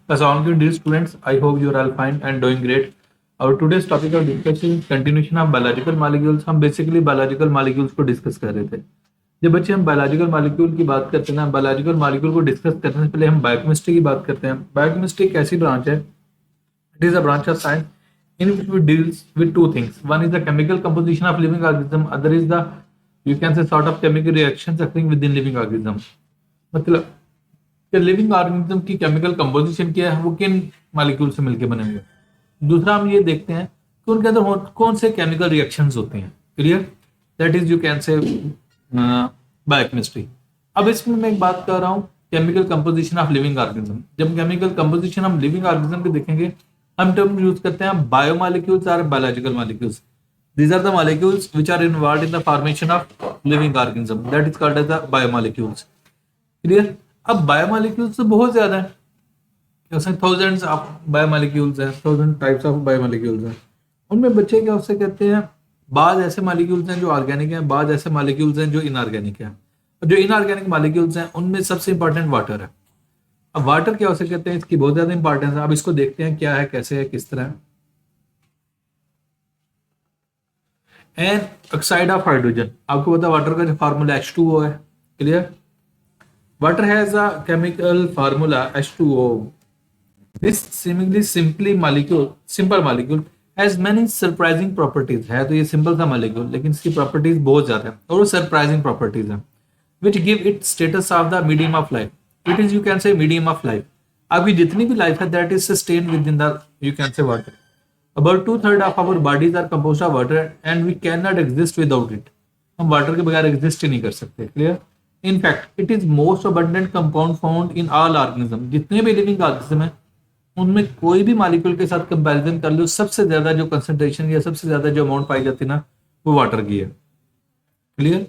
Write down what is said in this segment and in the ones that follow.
Assalamualaikum dear students, I hope you are all fine and doing great. Our today's topic of discussion is continuation of biological molecules. हम basically biological molecules को discuss कर रहे थे। जब बच्चे हम biological molecule की बात करते हैं ना, बायोलॉजिकल मॉलिक्यूल को डिस्कस करने से पहले हम बायोकेमिस्ट्री की बात करते हैं। बायोकेमिस्ट्री एक ऐसी ब्रांच है, it is a branch of science in which we deals with two things. One is the chemical composition of living organism, other is the, you can say, sort of chemical reactions occurring within living organism. मतलब कि living organism की chemical composition क्या है, वो किन molecule से मिलकर बने हुए। दूसरा हम ये देखते हैं कि उनके अंदर कौन से केमिकल रिएक्शंस होते हैं। Clear, that is you can say biochemistry. अब इसमें मैं एक बात कर रहा हूँ chemical composition of living organism. जब केमिकल कंपोजिशन हम लिविंग ऑर्गेनिज्म के देखेंगे, हम टर्म यूज करते हैं बायोमॉलिक्यूल्स और biological molecules. These are the molecules which are involved in the formation of living organism. That is called as the biomolecules. Clear? अब biomolecules तो बहुत ज्यादा है, थाउजेंड्स ऑफ बायोमॉलिक्यूल्स हैं, 1000 टाइप्स ऑफ बायोमॉलिक्यूल्स हैं। उनमें बच्चे क्या उससे कहते हैं, बाद ऐसे मॉलिक्यूल्स हैं जो ऑर्गेनिक हैं, बाद ऐसे मॉलिक्यूल्स हैं जो इनऑर्गेनिक हैं। और जो इनऑर्गेनिक मॉलिक्यूल्स हैं उनमें सबसे इंपॉर्टेंट वाटर है। अब वाटर क्या उसे कहते हैं, इसकी बहुत ज्यादा इंपॉर्टेंस है। अब इसको देखते हैं क्या है, कैसे है, किस तरह है। एन ऑक्साइड ऑफ हाइड्रोजन, आपको पता वाटर का जो फार्मूला H2O है। Clear, water has a chemical formula H2O. This seemingly simple molecule has many surprising properties. है तो ये सिंपल सा molecule, लेकिन इसकी properties बहुत ज्यादा है और वो surprising properties हैं, which give it status of the medium of life. It is, you can say, medium of life. आपकी जितनी भी life है that is sustained within the, you can say, water. About 2/3 of our bodies are composed of water and we cannot exist without it. हम water के बगैर exist ही नहीं कर सकते। Clear? In fact, it is most abundant compound found in all organism. जितने भी living organism है उनमें कोई भी मॉलिक्यूल के साथ कंपैरिजन कर लो, सबसे ज्यादा जो कंसंट्रेशन या सबसे ज्यादा जो अमाउंट पाई जाती है ना, वो वाटर की है। क्लियर,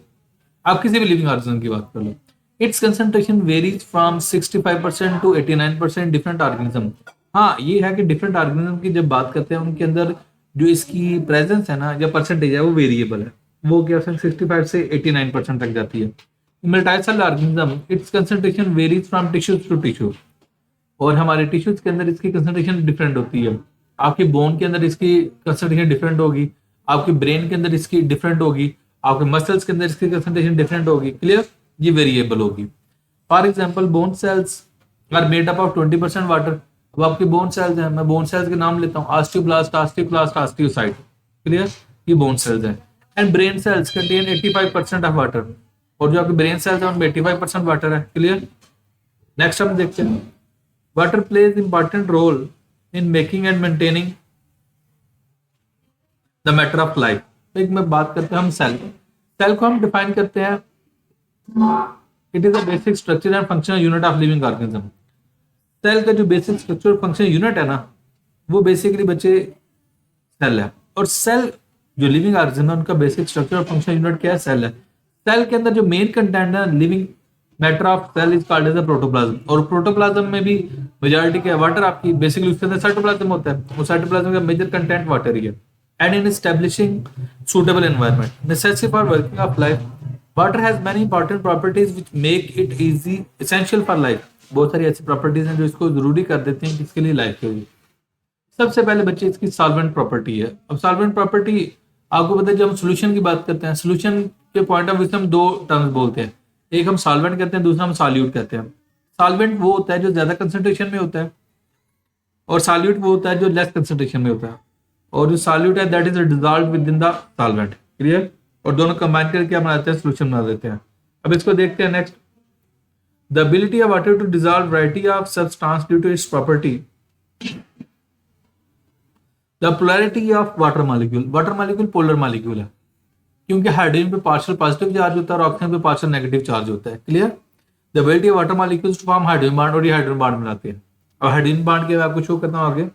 आप किसी भी लिविंग ऑर्गेनिज्म की बात कर लो, its concentration varies from 65% to 89% different organism. हाँ, ये है कि डिफरेंट ऑर्गेनिज्म की जब बात करते हैं उनके अंदर जो इसकी प्रेजेंस है ना, या परसेंटेज है, वो वेरिएबल है। वो क्या 65 से 89% तक जाती है। Multicell organism, its concentration varies from tissues to tissue. और हमारे टिश्यूज के अंदर इसकी कंसंट्रेशन डिफरेंट होती है। आपके बोन के अंदर इसकी कंसंट्रेशन डिफरेंट होगी, आपके ब्रेन के अंदर इसकी डिफरेंट होगी, आपके मसल्स के अंदर इसकी कंसंट्रेशन डिफरेंट होगी। क्लियर, ये वेरिएबल होगी। For example, bone cells are made up of 20% water. अब आपके बोन सेल्स हैं, मैं बोन सेल्स के नाम लेता हूँ, ऑस्टियोब्लास्ट, ऑस्टियोक्लास्ट, ऑस्टियोसाइट। क्लियर, ये बोन सेल्स हैं। And brain cells contain 85% of water. और जो आपके ब्रेन सेल्स हैं उनमें 85% वाटर है। क्लियर, नेक्स्ट हम देखते हैं, water plays important role in making and maintaining the matter of life. एक में बात करते हैं हम सेल को हम डिफाइन करते हैं, it is a basic structure and functional unit of living organism. Cell का जो बेसिक स्ट्रक्चर और फंक्शनल यूनिट है ना, वो बेसिकली बच्चे सेल है। और सेल जो लिविंग ऑर्गेनिज्म है उनका बेसिक स्ट्रक्चर और फंक्शनल यूनिट क्या है, सेल है। सेल के अंदर जो मेन कंटेंट है living matter of cell is called as a protoplasm. और प्रोटोप्लाज्म में भी मेजॉरिटी क्या है, वाटर। आपकी बेसिकली उसके अंदर साइटोप्लाज्म होता है, वो साइटोप्लाज्म का मेजर कंटेंट वाटर ही है। And in establishing suitable environment necessary for working of life, water has many important properties which make it easy essential for life. बहुत सारी ऐसी प्रॉपर्टीज हैं जो इसको जरूरी कर देते हैं किसके लिए, लाइफ के लिए। सबसे पहले बच्चे इसकी सॉल्वेंट प्रॉपर्टी है। अब सॉल्वेंट प्रॉपर्टी आपको पता है, जब हम सोल्यूशन की बात करते हैं, सोल्यूशन के पॉइंट ऑफ व्यू से हम दो टर्म्स बोलते हैं, एक हम सॉल्वेंट कहते हैं, दूसरा हम सॉल्यूट कहते हैं। सॉल्वेंट वो होता है जो ज्यादा कंसंट्रेशन में होता है, और सॉल्यूट वो होता है जो लेस कंसंट्रेशन में होता है। और जो सॉल्यूट है that is dissolve with in the solvent. Clear, और दोनों कंबाइन करके हम बनाते हैं, सोल्यूशन बना देते हैं। अब इसको देखते हैं next, the ability of water to dissolve variety of substance due to its property. The polarity of water molecule, water molecule polar molecule है, क्योंकि हाइड्रोजन पे पार्शियल पॉजिटिव चार्ज होता है और ऑक्सीजन पे पार्शियल नेगेटिव चार्ज होता है। Clear, the ability of water molecules to form hydrogen bond, और ये हाइड्रोजन बॉन्ड बनाते हैं। और हाइड्रोजन बॉन्ड के आपको शो करता हूं आगे,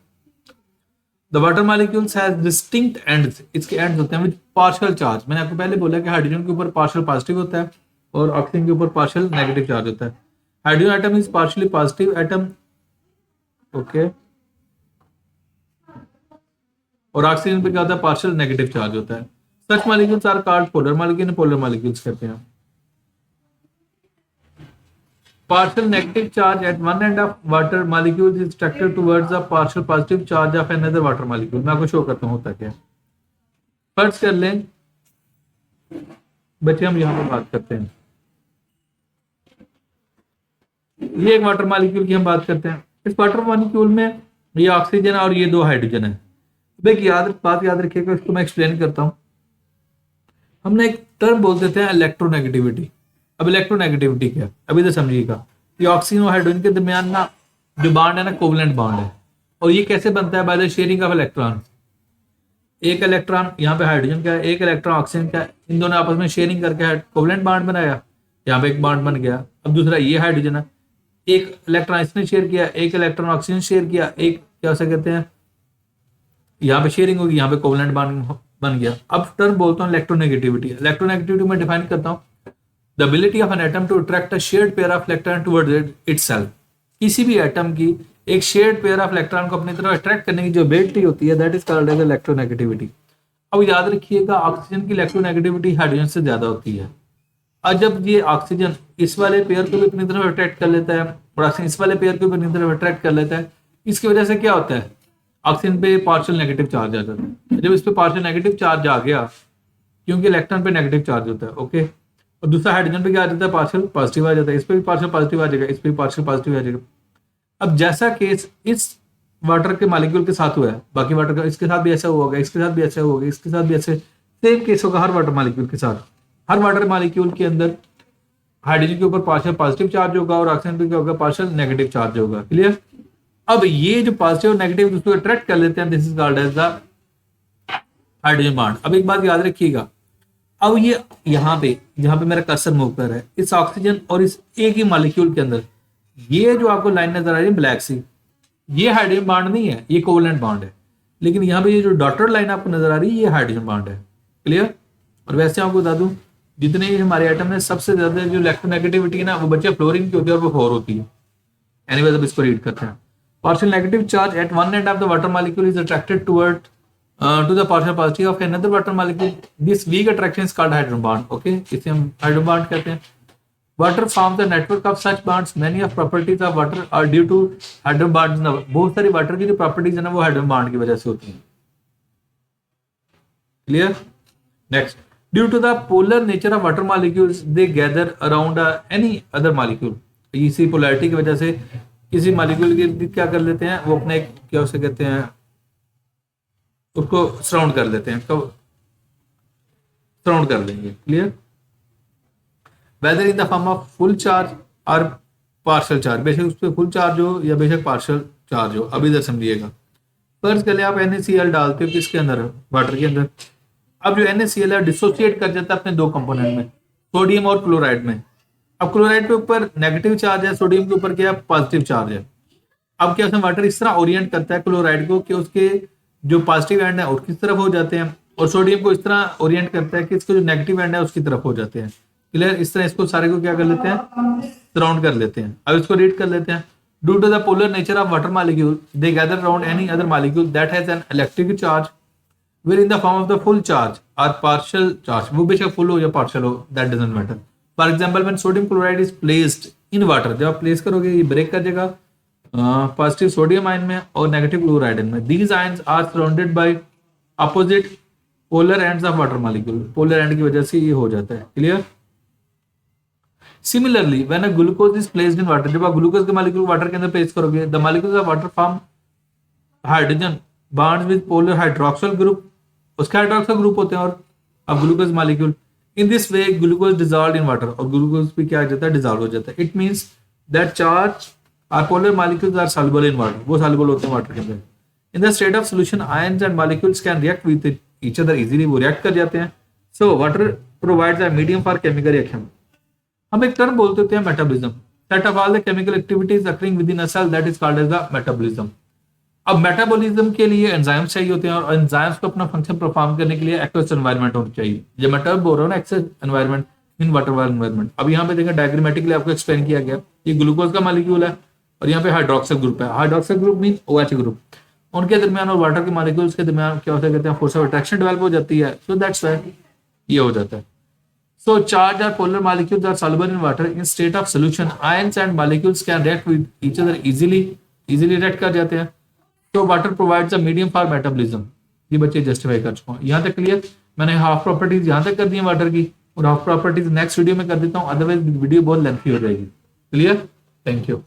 the water molecules has distinct ends, इसके एंड्स होते हैं विद पार्शियल चार्ज। मैंने आपको पहले बोला कि हाइड्रोजन के ऊपर पार्शियल पॉजिटिव होता है और ऑक्सीजन के ऊपर पार्शियल नेगेटिव चार्ज होता है। Hydrogen atom is partially positive atom, okay, और ऑक्सीजन पे क्या होता है, पार्शियल नेगेटिव चार्ज होता है। Such molecules are called polar molecule, polar molecules कहते हैं। partial negative charge at one end of water molecule is attracted towards the partial positive charge of another water molecule. मैं आपको show करता हूँ होता क्या है. फर्ज कर लें बच्चे, हम यहाँ पर बात करते हैं, ये एक वाटर मॉलिक्यूल की हम बात करते हैं. इस वाटर मॉलिक्यूल में ये ऑक्सीजन और ये 2 हाइड्रोजन है. अब एक बात याद रखिएगा, इसको मैं एक्सप्लेन करता हूँ. हमने एक टर्म बोल देते हैं इलेक्ट्रोनेगेटिविटी. अब इलेक्ट्रोनेगेटिविटी क्या है, अभी तो समझिएगा. ये ऑक्सीजन और हाइड्रोजन के दरमियान ना जो बॉन्ड है ना, कोवलेंट बॉन्ड है. और ये कैसे बनता है, by the sharing of electron. एक इलेक्ट्रॉन यहाँ पे हाइड्रोजन का है, एक इलेक्ट्रॉन ऑक्सीजन का है, इन दोनों आपस में शेयरिंग करके कोवलेंट बॉन्ड बनाया, यहाँ पे एक बॉन्ड बन गया. अब दूसरा ये हाइड्रोजन है, एक इलेक्ट्रॉन इसने शेयर किया, एक इलेक्ट्रॉन ऑक्सीजन शेयर किया, एक क्या से कहते हैं यहाँ पे शेयरिंग होगी, यहाँ पे कोवलेंट बॉन्ड बन गया. अब टर्म बोलता हूँ इलेक्ट्रोनेगेटिविटी. इलेक्ट्रोनेगेटिविटी में डिफाइन करता हूँ the ability of an atom to attract a shared pair of electron towards itself. किसी भी एटम की एक शेयर्ड पेयर ऑफ इलेक्ट्रॉन को अपनी तरफ अट्रैक्ट करने की जो एबिलिटी होती है, that is called as electronegativity. अब याद रखिएगा, ऑक्सीजन की इलेक्ट्रोनेगेटिविटी हाइड्रोजन से ज्यादा होती है. और जब ये ऑक्सीजन इस वाले पेयर को भी अपनी तरफ अट्रैक्ट कर लेता है और ऑक्सीजन इस वाले पेयर को भी अपनी तरफ अट्रैक्ट कर लेता है, इसकी वजह से क्या होता है, ऑक्सीजन पे पार्शियल नेगेटिव चार्ज आ जाता है. जब इस पे पार्शियल नेगेटिव चार्ज आ गया, क्योंकि इलेक्ट्रॉन पे नेगेटिव चार्ज होता है, ओके, और दूसरा हाइड्रोजन पे क्या आ जाता है, पार्शियल पॉजिटिव आ जाता है. इस पे भी पार्शियल पॉजिटिव आ जाएगा, इस पे भी पार्शियल पॉजिटिव आ जाएगा. अब जैसा केस इस वाटर के मॉलिक्यूल के साथ हुआ है, बाकी वाटर का इसके साथ भी ऐसा होगा, इसके साथ भी ऐसा होगा, इसके साथ भी ऐसे सेम केस होगा हर वाटर मॉलिक्यूल के साथ. हर वाटर मॉलिक्यूल के अंदर हाइड्रोजन के ऊपर पार्शियल पॉजिटिव चार्ज होगा और ऑक्सीजन पे क्या होगा, पार्शियल नेगेटिव चार्ज होगा. क्लियर. अब ये जो पॉजिटिव और नेगेटिव उसको अट्रैक्ट कर लेते हैं, this is called as the hydrogen bond. अब एक बात याद रखिएगा, अब ये यहाँ पे जहां पे मेरा कर्सर मूव कर रहा है, इस ऑक्सीजन और इस एक ही मॉलिक्यूल के अंदर ये जो आपको लाइन नजर आ रही है ब्लैक सी, ये हाइड्रोजन बॉन्ड नहीं है, ये कोवलेंट बॉन्ड है. लेकिन यहाँ पे ये जो डॉटेड लाइन आपको नजर आ रही है, ये हाइड्रोजन बॉन्ड है. क्लियर. और वैसे आपको बता दूं, जितने भी हमारे आइटम में सबसे ज्यादा जो इलेक्ट्रोनेगेटिविटी है ना, वो बच्चे फ्लोरीन की होती है और वो 4 होती है. एनीवेज अब इसको रीड करते हैं. Partial negative charge at one end of the water molecule is attracted toward to the partial positive of another water molecule. This weak attraction is called hydrogen bond. Okay, इसे हम hydrogen bond कहते हैं. Water forms a network of such bonds. Many of properties of water are due to hydrogen bonds. बहुत सारी water की जो properties है ना, वो हाइड्रोजन बॉन्ड की वजह से होती हैं. Clear? Next, due to the polar nature of water molecules, they gather around any other molecule. इसी पोलैरिटी की वजह से किसी मॉलिक्यूल के क्या कर लेते हैं, वो अपने क्या उसे कहते हैं, उसको सराउंड कर लेते हैं. तो सराउंड कर लेंगे. Clear. Whether in the form of full charge और पार्शियल चार्ज, बेशक उस पर फुल चार्ज हो या बेशक पार्शियल चार्ज हो. अभी इधर समझिएगा. फर्ज कर ले आप NaCl डालते हो किसके अंदर, वाटर के अंदर. अब जो NaCl है डिसोसिएट कर जाता है अपने 2 कंपोनेंट में, सोडियम और क्लोराइड में. अब क्लोराइड के ऊपर नेगेटिव चार्ज है, सोडियम के ऊपर क्या है, पॉजिटिव चार्ज है. अब क्या वाटर इस तरह ओरिएंट करता है क्लोराइड को कि उसके जो पॉजिटिव एंड है उसकी तरफ हो जाते हैं, और सोडियम को इस तरह ओरिएंट करता है कि इसके जो नेगेटिव एंड है उसकी तरफ हो जाते हैं. क्लियर. इस तरह इसको सारे को क्या कर लेते हैं, सराउंड कर लेते हैं. अब इसको रीड कर लेते हैं. Due to the polar nature of water molecule, they gather around any other molecule that has an electric charge where in the form of the full charge और पार्शियल चार्ज. वो बेशक फुल हो या partial हो, that doesn't matter. For example when sodium chloride is placed in water, जब आप place करोगे ये ब्रेक कर देगा पॉजिटिव सोडियम आयन में और नेगेटिव क्लोराइड में. These ions are surrounded by opposite polar ends of water molecule. Polar end की वजह से ये हो जाता है. Clear. Similarly when a glucose is placed in water, जब आप ग्लूकोज के मॉलिक्यूल वाटर के अंदर प्लेस करोगे, the molecules of water form hydrogen bonds with polar hydroxyl group. उसके हाइड्रोक्सिल ग्रुप होते हैं और अब glucose molecule. In this way, glucose dissolved in water, और ग्लूकोज भी क्या हो जाता है, डिजॉल्व हो जाता है. It means that charge or polar molecules are soluble in water. वो soluble होते हैं वाटर के अंदर. In the state of solution, ions and molecules can react with each other easily. वो react कर जाते हैं. So water provides a medium for chemical reaction. हम एक टर्म बोलते होते हैं metabolism. Set of all the chemical activities occurring within a cell that is called as the metabolism. अब मेटाबॉलिज्म के लिए एंजाइम्स चाहिए होते हैं और एंजाइम्स को अपना फंक्शन परफॉर्म करने के लिए एक्वस एनवायरनमेंट होना चाहिए. जब मेटाब बोल रहा हूँ ना, aqueous environment in water environment. अब यहाँ पे देखें डायग्रामेटिकली आपको एक्सप्लेन किया गया. ये ग्लूकोज का मॉलिक्यूल है और यहाँ पे हाइड्रोक्सिल ग्रुप है. Hydroxyl group mean OH group. उनके दरमियान और वाटर के मॉलिक्यूल्स के दरमियान क्या होता है, कहते हैं फोर्स ऑफ अट्रैक्शन डेवलप हो जाती है. सो दैट्स व्हाई ये हो जाता है. So charged or polar molecules are soluble in water in state of solution. Ions and molecules can react with each other easily react कर जाते हैं. So water provides a medium for metabolism. ये बच्चे justify कर चुका हूँ. यहाँ तक क्लियर. मैंने हाफ प्रॉपर्टीज यहाँ तक कर दी है वाटर की, और हाफ प्रॉपर्टीज नेक्स्ट वीडियो में कर देता हूँ, अदरवाइज वीडियो बहुत लेंथी हो जाएगी. क्लियर. Thank you.